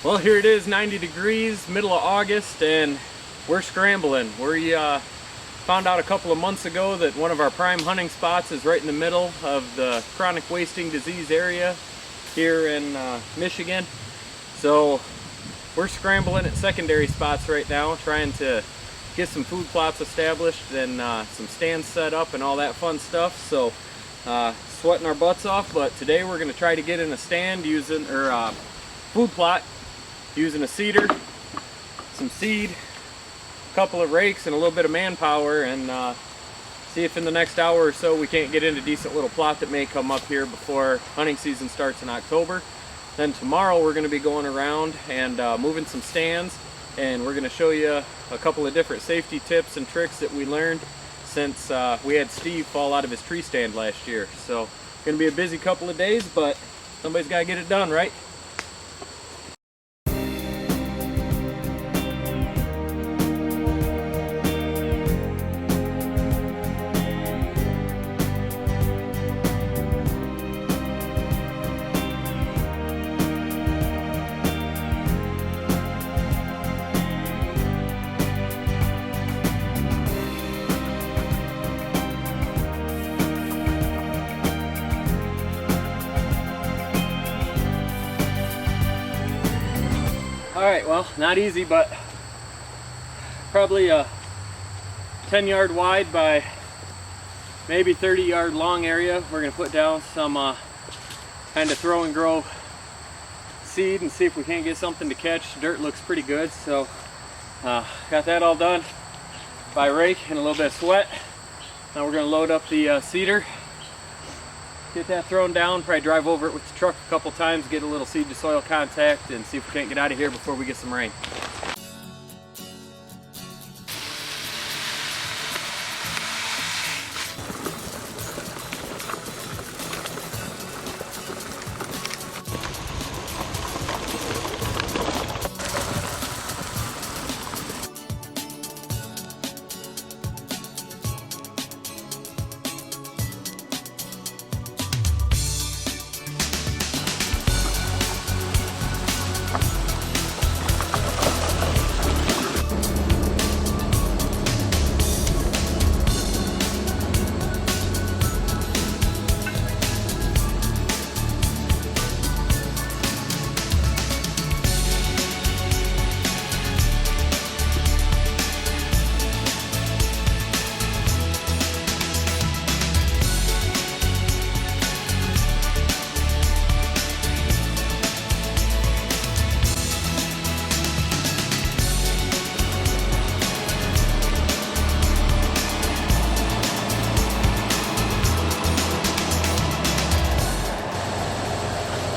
Well, here it is, 90 degrees, middle of August, and we're scrambling. We found out a couple of months ago that one of our prime hunting spots is right in the middle of the chronic wasting disease area here in Michigan. So we're scrambling at secondary spots right now, trying to get some food plots established and some stands set up and all that fun stuff. So sweating our butts off, but today we're going to try to get in a stand using, or food plot, using a seeder, some seed, a couple of rakes, and a little bit of manpower, and see if in the next hour or so we can't get into a decent little plot that may come up here before hunting season starts in October. Then tomorrow we're going to be going around and moving some stands, and we're going to show you a couple of different safety tips and tricks that we learned since we had Steve fall out of his tree stand last year. So it's going to be a busy couple of days, but somebody's got to get it done, right? Alright, well, not easy, but probably a 10-yard wide by maybe 30-yard long area. We're going to put down some kind of throw and grow seed and see if we can't get something to catch. Dirt looks pretty good, so got that all done by rake and a little bit of sweat. Now we're going to load up the seeder, get that thrown down, probably drive over it with the truck a couple times, get a little seed to soil contact, and see if we can't get out of here before we get some rain.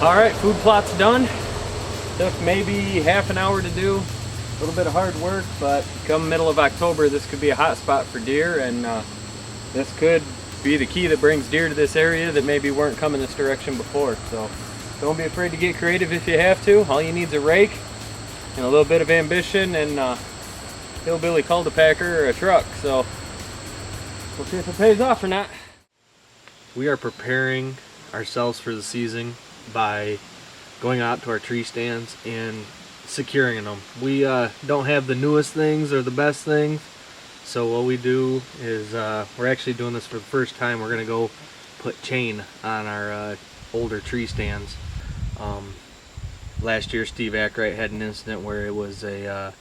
Alright, food plot's done. Took maybe half an hour to do. A little bit of hard work, but come middle of October this could be a hot spot for deer, and this could be the key that brings deer to this area that maybe weren't coming this direction before. So don't be afraid to get creative if you have to. All you need is a rake and a little bit of ambition and hillbilly cultipacker or a truck. So we'll see if it pays off or not. We are preparing ourselves for the season by going out to our tree stands and securing them. We don't have the newest things or the best things, so what we do is we're actually doing this for the first time. We're gonna go put chain on our older tree stands. Last year Steve Ackright had an incident where it was a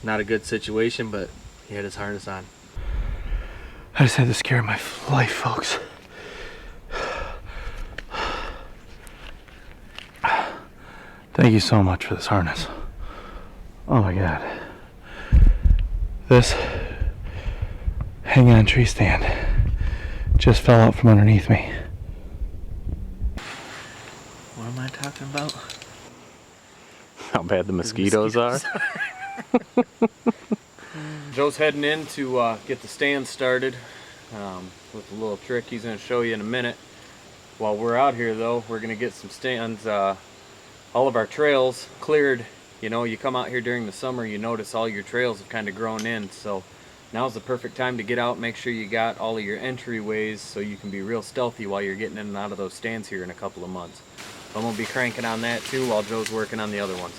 not a good situation, but he had his harness on. I just had to scare my life, folks. Thank you so much for this harness. Oh my god. This hang on tree stand just fell out from underneath me. What am I talking about? How bad the mosquitoes are. Joe's heading in to get the stand started with a little trick he's going to show you in a minute. While we're out here though, we're going to get some stands, all of our trails cleared. You know, you come out here during the summer, you notice all your trails have kind of grown in, so now's the perfect time to get out, make sure you got all of your entryways so you can be real stealthy while you're getting in and out of those stands here in a couple of months. I'm gonna be cranking on that too while Joe's working on the other ones.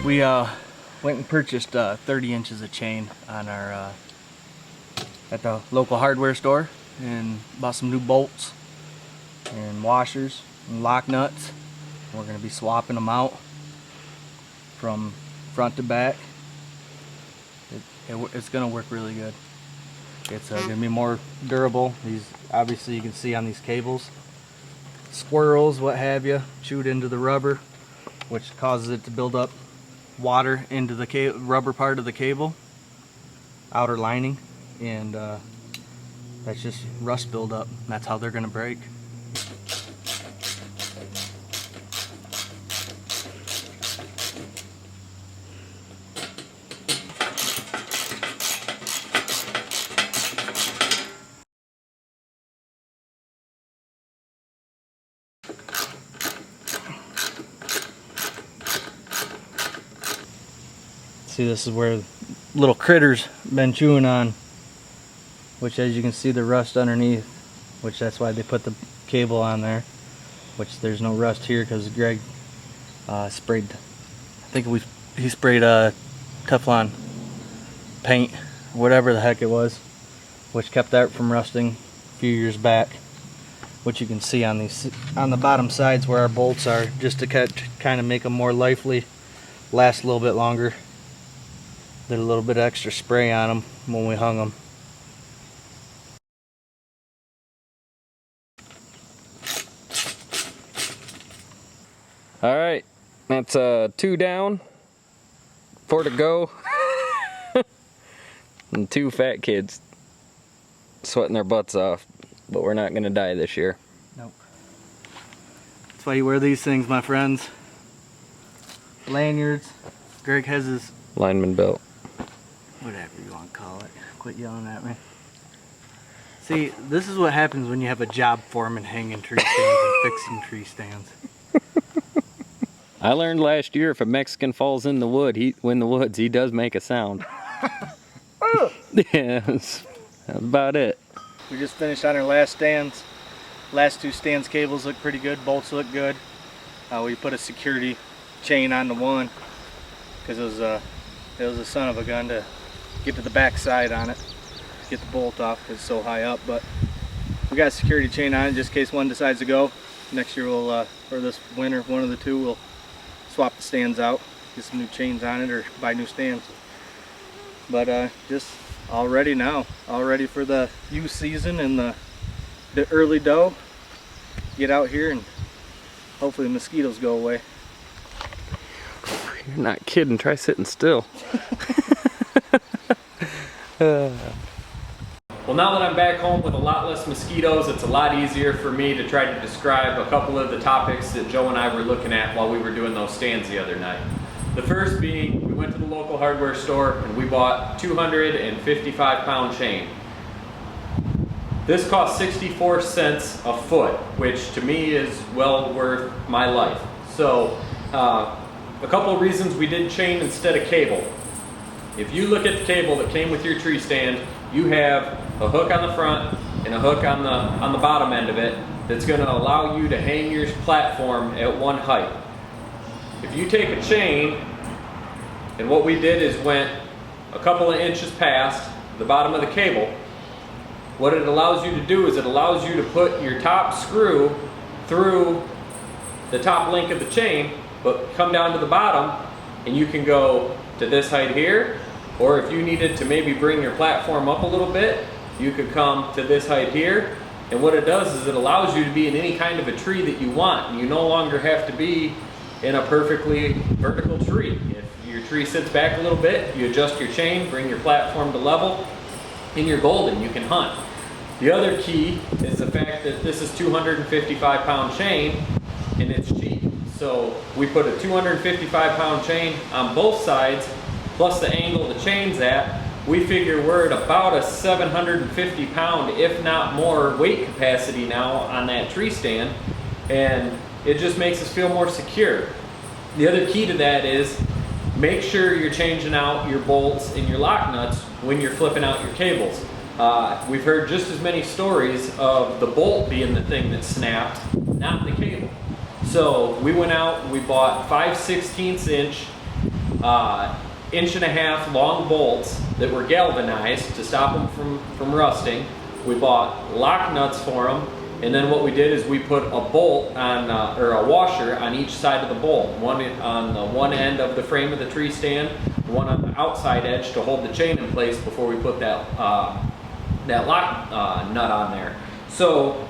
We went and purchased 30 inches of chain on our at the local hardware store, and bought some new bolts and washers and lock nuts. We're going to be swapping them out from front to back. It's going to work really good. It's going to be more durable. These, obviously, you can see on these cables, squirrels, what have you, chewed into the rubber, which causes it to build up water into the rubber part of the cable, outer lining, and that's just rust buildup. That's how they're going to break. See, this is where little critters been chewing on, which, as you can see, the rust underneath, which that's why they put the cable on there, which there's no rust here because Greg sprayed, I think he sprayed Teflon paint, whatever the heck it was, which kept that from rusting a few years back, which you can see on these, on the bottom sides where our bolts are, just to kind of make them more lively, last a little bit longer. Did a little bit of extra spray on them when we hung them. All right, that's 2 down, 4 to go, and 2 fat kids sweating their butts off, but we're not gonna die this year. Nope. That's why you wear these things, my friends. Lanyards. Greg has his Lineman belt. whatever you want to call it. Quit yelling at me. See, this is what happens when you have a job foreman hanging tree stands and fixing tree stands. I learned last year if a Mexican falls in the woods, he does make a sound. Yeah, that's about it. We just finished on our last stands. Last 2 stands cables look pretty good. Bolts look good. We put a security chain on the one because it was a son of a gun to get to the back side on it, get the bolt off because it's so high up. But we got a security chain on it just in case one decides to go. Next year we'll, or this winter, one of the two, we'll swap the stands out, get some new chains on it, or buy new stands. But just all ready now, all ready for the youth season and the early doe. Get out here and hopefully the mosquitoes go away. You're not kidding, try sitting still. Well, now that I'm back home with a lot less mosquitoes, it's a lot easier for me to try to describe a couple of the topics that Joe and I were looking at while we were doing those stands the other night. The first being, we went to the local hardware store and we bought 255-pound chain. This cost 64 cents a foot, which to me is well worth my life. So, a couple of reasons we did chain instead of cable. If you look at the cable that came with your tree stand, you have a hook on the front and a hook on the bottom end of it that's going to allow you to hang your platform at one height. If you take a chain, and what we did is went a couple of inches past the bottom of the cable, what it allows you to do is it allows you to put your top screw through the top link of the chain but come down to the bottom and you can go to this height here, or if you needed to maybe bring your platform up a little bit, you could come to this height here. And what it does is it allows you to be in any kind of a tree that you want. You no longer have to be in a perfectly vertical tree. If your tree sits back a little bit, you adjust your chain, bring your platform to level, and you're golden, you can hunt. The other key is the fact that this is 255-pound chain and it's cheap. So we put a 255-pound chain on both sides, plus the angle the chain's at. We figure we're at about a 750-pound, if not more, weight capacity now on that tree stand, and it just makes us feel more secure. The other key to that is make sure you're changing out your bolts and your lock nuts when you're flipping out your cables. We've heard just as many stories of the bolt being the thing that snapped, not the cable. So we went out and we bought 5/16 inch, inch and a half long bolts that were galvanized to stop them from rusting. We bought lock nuts for them, and then what we did is we put a bolt on, or a washer on each side of the bolt. One on the one end of the frame of the tree stand, one on the outside edge to hold the chain in place before we put that lock nut on there. So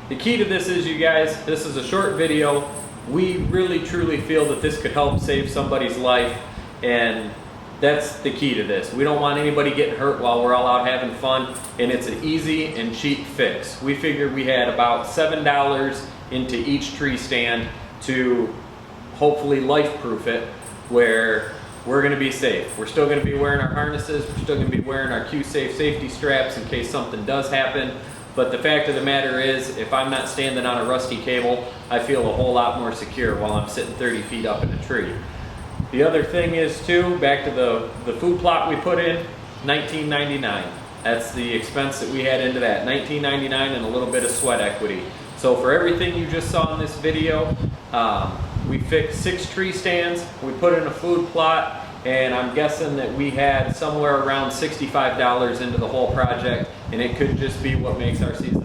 the key to this is, you guys, this is a short video. We really truly feel that this could help save somebody's life, and that's the key to this. We don't want anybody getting hurt while we're all out having fun, and it's an easy and cheap fix. We figured we had about $7 into each tree stand to hopefully life-proof it, where we're going to be safe. We're still going to be wearing our harnesses, we're still going to be wearing our Q-Safe safety straps in case something does happen. But the fact of the matter is, if I'm not standing on a rusty cable, I feel a whole lot more secure while I'm sitting 30 feet up in a tree. The other thing is too, back to the food plot we put in, $19.99. That's the expense that we had into that, $19.99 and a little bit of sweat equity. So for everything you just saw in this video, we fixed 6 tree stands, we put in a food plot, and I'm guessing that we had somewhere around $65 into the whole project, and it could just be what makes our season